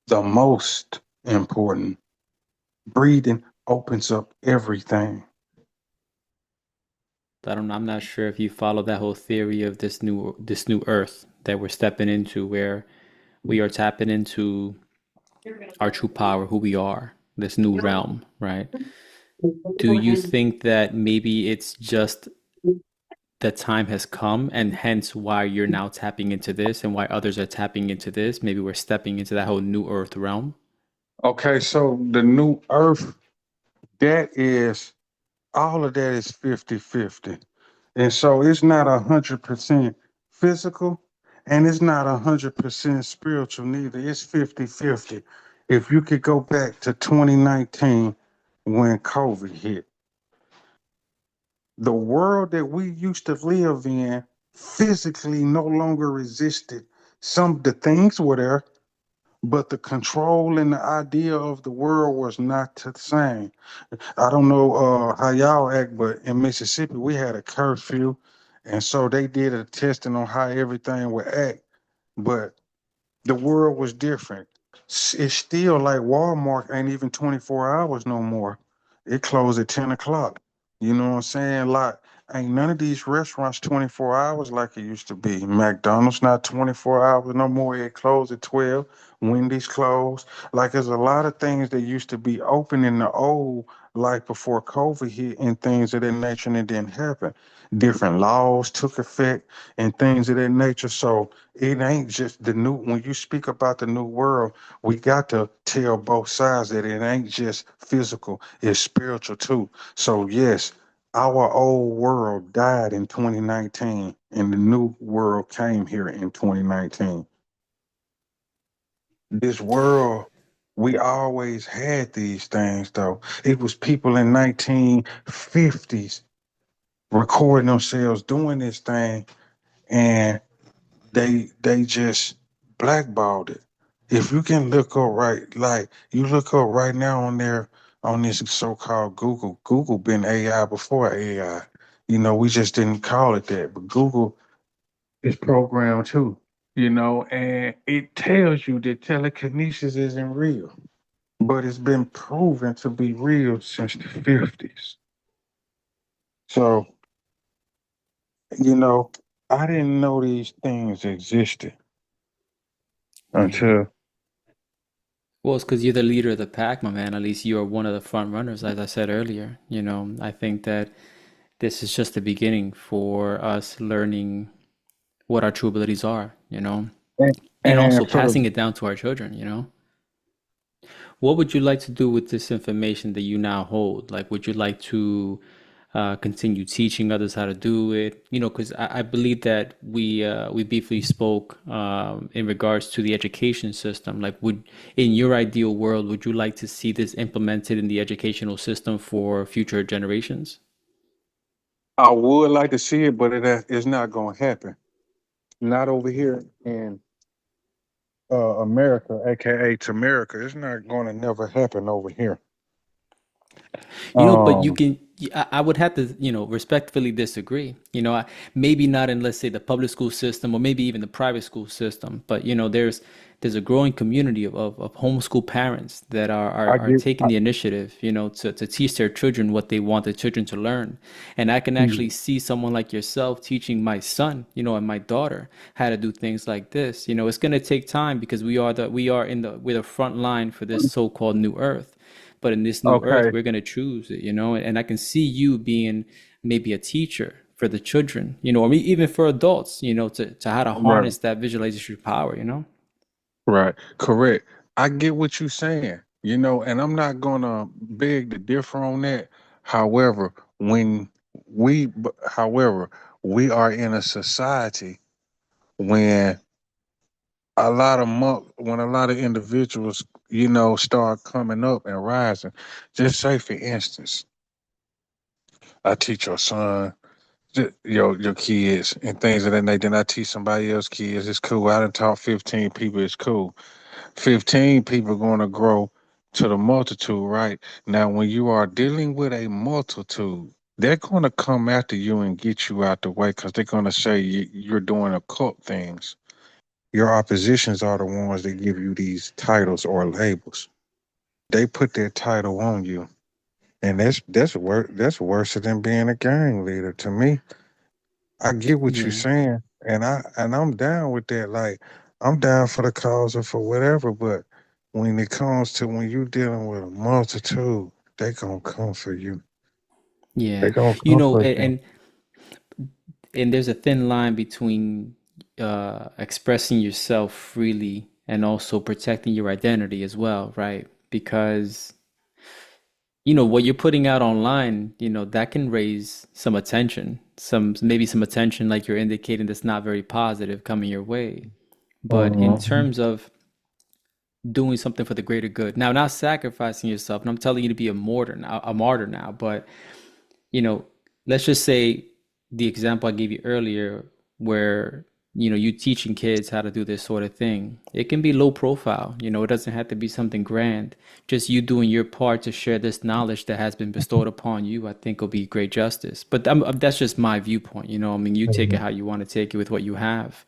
the most important. Breathing opens up everything. I'm not sure if you follow that whole theory of this new earth that we're stepping into, where we are tapping into our true power, who we are, this new realm, right? Do you think that maybe it's just the time has come and hence why you're now tapping into this and why others are tapping into this? Maybe we're stepping into that whole new earth realm. Okay, so the new earth, that is all of that is 50-50. And so it's not 100% physical and it's not 100% spiritual neither. It's 50-50. If you could go back to 2019 when COVID hit, the world that we used to live in physically no longer existed. Some the things were there, but the control and the idea of the world was not the same. I don't know how y'all act, but in Mississippi we had a curfew, and so they did a testing on how everything would act. But the world was different. It's still like Walmart ain't even 24 hours no more. It closed at 10 o'clock. You know what I'm saying? Like, ain't none of these restaurants 24 hours like it used to be. McDonald's not 24 hours no more. It closed at 12. Wendy's closed. Like, there's a lot of things that used to be open in the old, like before COVID hit and things of that nature, and it didn't happen. Different laws took effect and things of that nature. So, it ain't just the new, when you speak about the new world, we got to tell both sides that it ain't just physical, it's spiritual too. So yes, our old world died in 2019 and the new world came here in 2019. This world, we always had these things though. It was people in 1950s recording themselves doing this thing, and they just blackballed it. If you can look up right, like you look up right now on there on this so-called Google. Google been AI before AI. You know, we just didn't call it that, but Google is programmed too. You know, and it tells you that telekinesis isn't real, but it's been proven to be real since the 50s. So, you know, I didn't know these things existed Yeah. until Well, it's because you're the leader of the pack, my man. At least you are one of the front runners, as I said earlier. I think that this is just the beginning for us learning what our true abilities are, and, and also and for passing the it down to our children. What would you like to do with this information that you now hold? Like, would you like to continue teaching others how to do it? Because I believe that we briefly spoke in regards to the education system. Like, in your ideal world, would you like to see this implemented in the educational system for future generations? I would like to see it, but it's not going to happen. Not over here in America, aka to America. It's not going to never happen over here. But you Um, can. I would have to, respectfully disagree. Maybe not in, let's say, the public school system or maybe even the private school system, but there's a growing community of homeschool parents that I are get. taking the initiative, to teach their children what they want their children to learn. And I can actually see someone like yourself teaching my son, and my daughter how to do things like this. It's going to take time because we're the front line for this so-called new earth. But in this new earth, Okay, we're going to choose it, and I can see you being maybe a teacher for the children, or even for adults, to how to right, harness that visualization power. right, correct. I get what you're saying. You know, and I'm not gonna beg to differ on that. However, however, we are in a society when when a lot of individuals, start coming up and rising. Just say, for instance, I teach your son, your kids, and things of that nature. Then I teach somebody else kids. It's cool. I done taught 15 people. It's cool. 15 people going to grow to the multitude, right? Now, when you are dealing with a multitude, they're going to come after you and get you out the way because they're going to say you're doing occult things. Your oppositions are the ones that give you these titles or labels. They put their title on you, and that's worse than being a gang leader to me. I get what you're Yeah. saying, and I'm down with that. Like, I'm down for the cause or for whatever, but when it comes to when you dealing with a multitude, they gonna come for you. They Yeah. gonna You come know, for and, you. and and there's a thin line between expressing yourself freely and also protecting your identity as well, right? Because what you're putting out online, that can raise some attention, maybe some attention like you're indicating that's not very positive coming your way. But in Mhm. terms of doing something for the greater good, now not sacrificing yourself, and I'm telling you to be a martyr now, but you know, let's just say the example I gave you earlier, where you teaching kids how to do this sort of thing. It can be low profile. It doesn't have to be something grand. Just you doing your part to share this knowledge that has been bestowed upon you, I think will be great justice. But that's just my viewpoint. I mean, you take it Mhm. how you want to take it with what you have.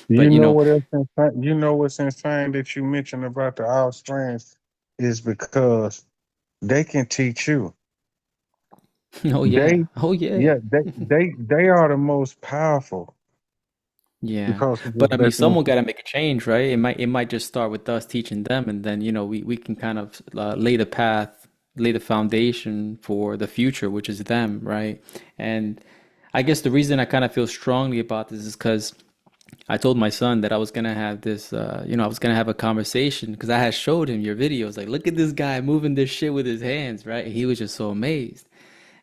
You But know what else insane? You know what's insane that you mentioned about the Austrians is because they can teach you. oh yeah, They, oh yeah. yeah, they are the most powerful Yeah, because of but just I mean, letting them. someone got to make a change, right? It might just start with us teaching them, and then we can kind of lay the path, lay the foundation for the future, which is them, right? And I guess the reason I kind of feel strongly about this is because I told my son that I was gonna have this, I was gonna have a conversation because I had showed him your videos, like, look at this guy moving this shit with his hands, right? And he was just so amazed.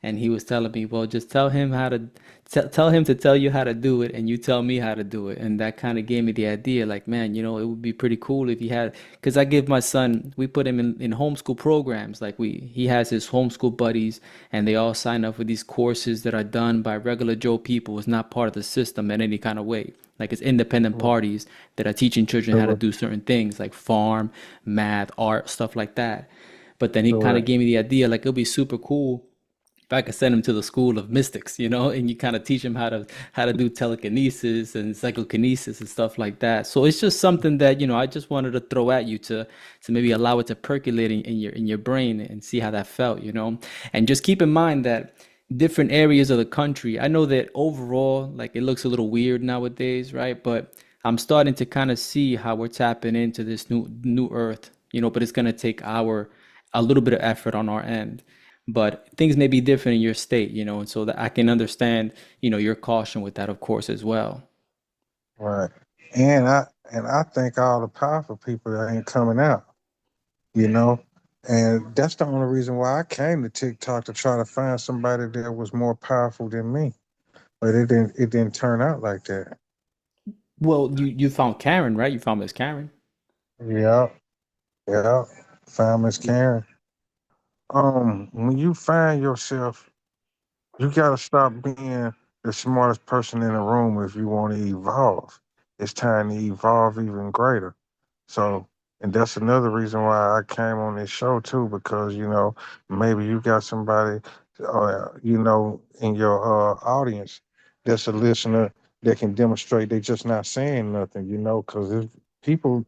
and he was telling me, well, just tell him how to tell him to tell you how to do it, and you tell me how to do it. And that kind of gave me the idea, like, man, it would be pretty cool if he had, because I give my son, we put him in homeschool programs, like he has his homeschool buddies, and they all sign up for these courses that are done by regular Joe people. It's not part of the system in any kind of way. Like it's independent Right. parties that are teaching children how to Correct. do certain things like farm, math, art, stuff like that. But then he kind of Correct. gave me the idea, like it'll be super cool if I could send him to the school of mystics, and you kind of teach him how to do telekinesis and psychokinesis and stuff like that. So it's just something that I just wanted to throw at you to maybe allow it to percolate in your brain and see how that felt. And just keep in mind that different areas of the country. I know that overall, like it looks a little weird nowadays, right? But I'm starting to kind of see how we're tapping into this new earth, but it's gonna take a little bit of effort on our end. But things may be different in your state, and so that I can understand, your caution with that, of course, as well. Right. And I think all the powerful people that ain't coming out, you know. And that's the only reason why I came to TikTok, to try to find somebody that was more powerful than me. But it didn't turn out like that. Well, you found Karen, right? You found Miss Karen. Yeah, yeah. Find Miss Karen. When you find yourself, you gotta stop being the smartest person in the room if you want to evolve. It's time to evolve even greater. So, and that's another reason why I came on this show too, because maybe you got somebody, in your audience that's a listener that can demonstrate they just not saying nothing, because people,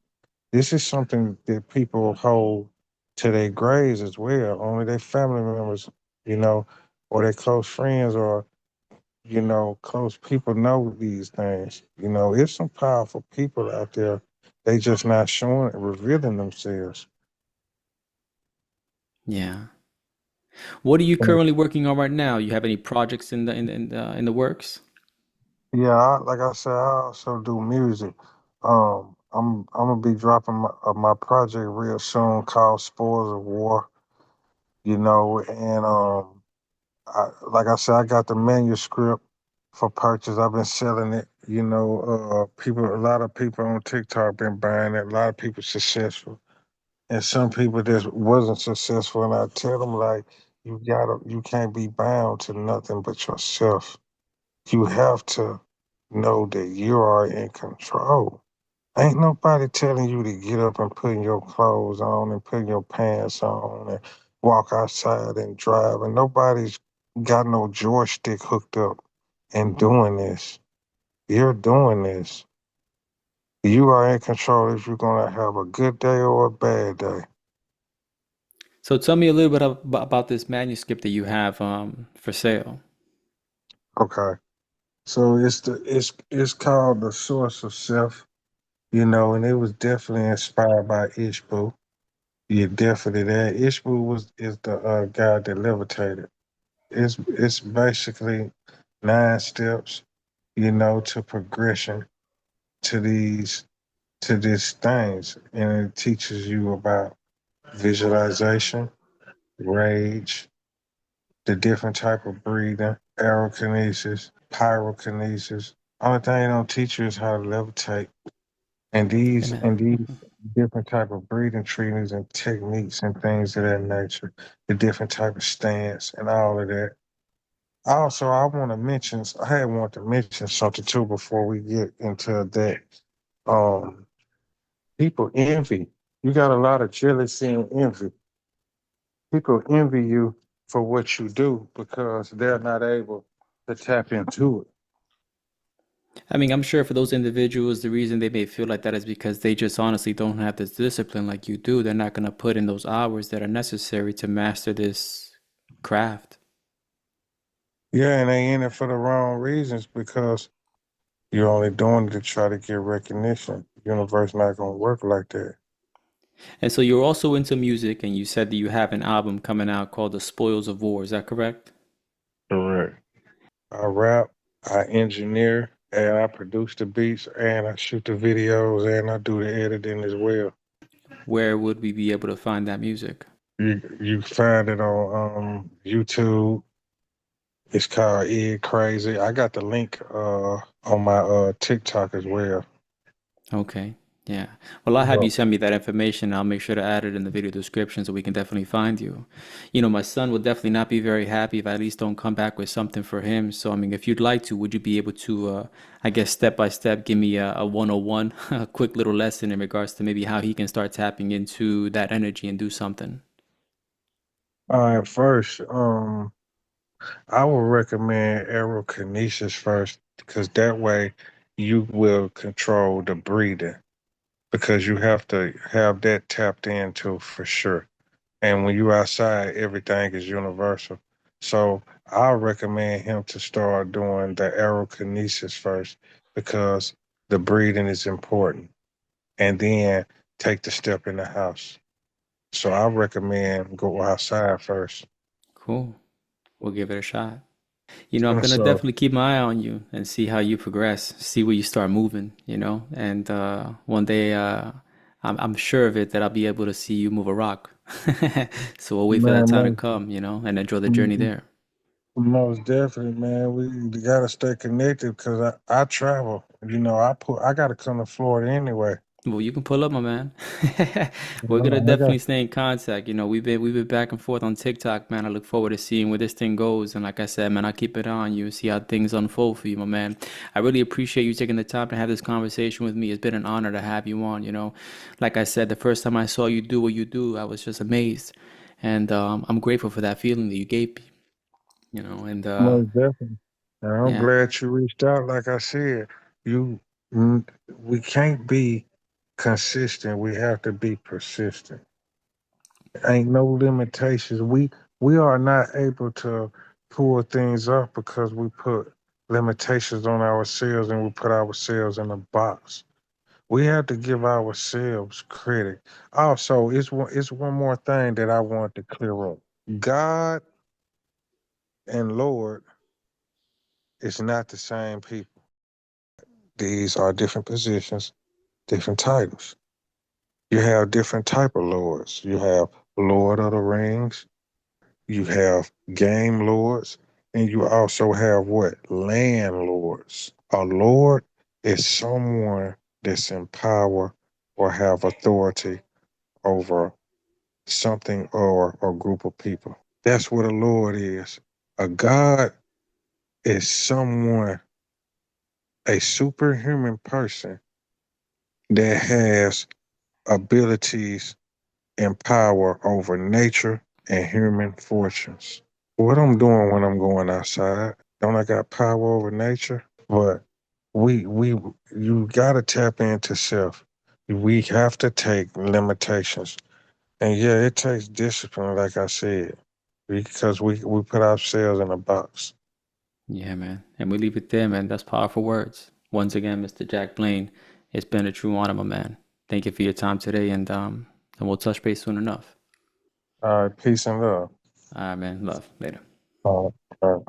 this is something that people hold to their graves as well. Only their family members, you know, or their close friends, or close people know these things. It's some powerful people out there. They just not showing and revealing themselves. Yeah. What are you currently working on right now? You have any projects in the works? Yeah, like I said, I also do music. I'm gonna be dropping my project real soon, called Spoils of War. And like I said, I got the manuscript for purchase. I've been selling it. A lot of people on TikTok been buying it. A lot of people successful, and some people that wasn't successful. And I tell them, like, you can't be bound to nothing but yourself. You have to know that you are in control. Ain't nobody telling you to get up and putting your clothes on and putting your pants on and walk outside and drive. And nobody's got no joystick hooked up and doing this. You're doing this. You are in control if you're going to have a good day or a bad day. So tell me a little bit about this manuscript that you have for sale. Okay. So it's called The Source of Self, and it was definitely inspired by Ishbu. Yeah, definitely that. Ishbu is the guy that levitated. It's basically 9 steps, to progression to these things, and it teaches you about visualization, rage, the different type of breathing, aerokinesis, pyrokinesis. Only thing they don't teach you is how to levitate. And these Amen. and these different type of breathing treatments and techniques and things of that nature, the different type of stance and all of that. Also, I had want to mention something too before we get into that. Um, People envy. You got a lot of jealousy and envy. People envy you for what you do because they're not able to tap into it. I mean, I'm sure for those individuals, the reason they may feel like that is because they just honestly don't have this discipline like you do. They're not going to put in those hours that are necessary to master this craft. Yeah, and they in it for the wrong reasons because you're only doing it to try to get recognition. Universe not gonna work like that. And so you're also into music, and you said that you have an album coming out called The Spoils of War. Is that correct? Correct. I rap, I engineer, and I produce the beats, and I shoot the videos, and I do the editing as well. Where would we be able to find that music? You find it on YouTube. It's called Ed Crazy. I got the link on my TikTok as well. Okay. Yeah. Well, I'll have you send me that information. I'll make sure to add it in the video description so we can definitely find you. You know, my son will definitely not be very happy if I at least don't come back with something for him. So, I mean, if you'd like to, would you be able to, I guess, step by step, give me a 101, a quick little lesson in regards to maybe how he can start tapping into that energy and do something? All right, first, I would recommend Aerokinesis first because that way you will control the breathing because you have to have that tapped into for sure. And when you're outside, everything is universal. So I recommend him to start doing the Aerokinesis first because the breathing is important. And then take the step in the house. So I recommend go outside first. Cool. We'll give it a shot. You know, I'm And gonna so, definitely keep my eye on you and see how you progress, see where you start moving, you know, and one day I'm sure of it that I'll be able to see you move a rock. So we'll wait for that man, time to come, you know, and enjoy the journey there. most definitely, man. We gotta stay connected because I travel. I gotta come to Florida anyway. Well, you can pull up, my man. We're gonna I got definitely stay in contact. You know, we've been back and forth on TikTok, man. I look forward to seeing where this thing goes. And like I said, man, I'll keep it on you, see how things unfold for you, my man. I really appreciate you taking the time to have this conversation with me. It's been an honor to have you on, you know. Like I said, the first time I saw you do what you do, I was just amazed. And I'm grateful for that feeling that you gave me, you know, and most definitely. And I'm yeah. glad you reached out. Like I said, you we can't be consistent. We have to be persistent. Ain't no limitations. We are not able to pull things up because we put limitations on ourselves and we put ourselves in a box. We have to give ourselves credit. Also, it's one more thing that I want to clear up. God and Lord is not the same people. These are different positions, different titles. You have different type of lords. You have Lord of the Rings, you have game lords, and you also have what? Landlords. A lord is someone that's in power or have authority over something or a group of people. That's what a lord is. A god is someone, a superhuman person that has abilities and power over nature and human fortunes. What I'm doing when I'm going outside, don't I got power over nature? But we you gotta tap into self. We have to take limitations. And yeah, it takes discipline, like I said, because we put ourselves in a box. Yeah, man. And we leave it there, man. That's powerful words. Once again, Mr. Jack Blaine, it's been a true honor, my man. Thank you for your time today, and we'll touch base soon enough. All right, peace and love. All right, man. Love. Later. All right.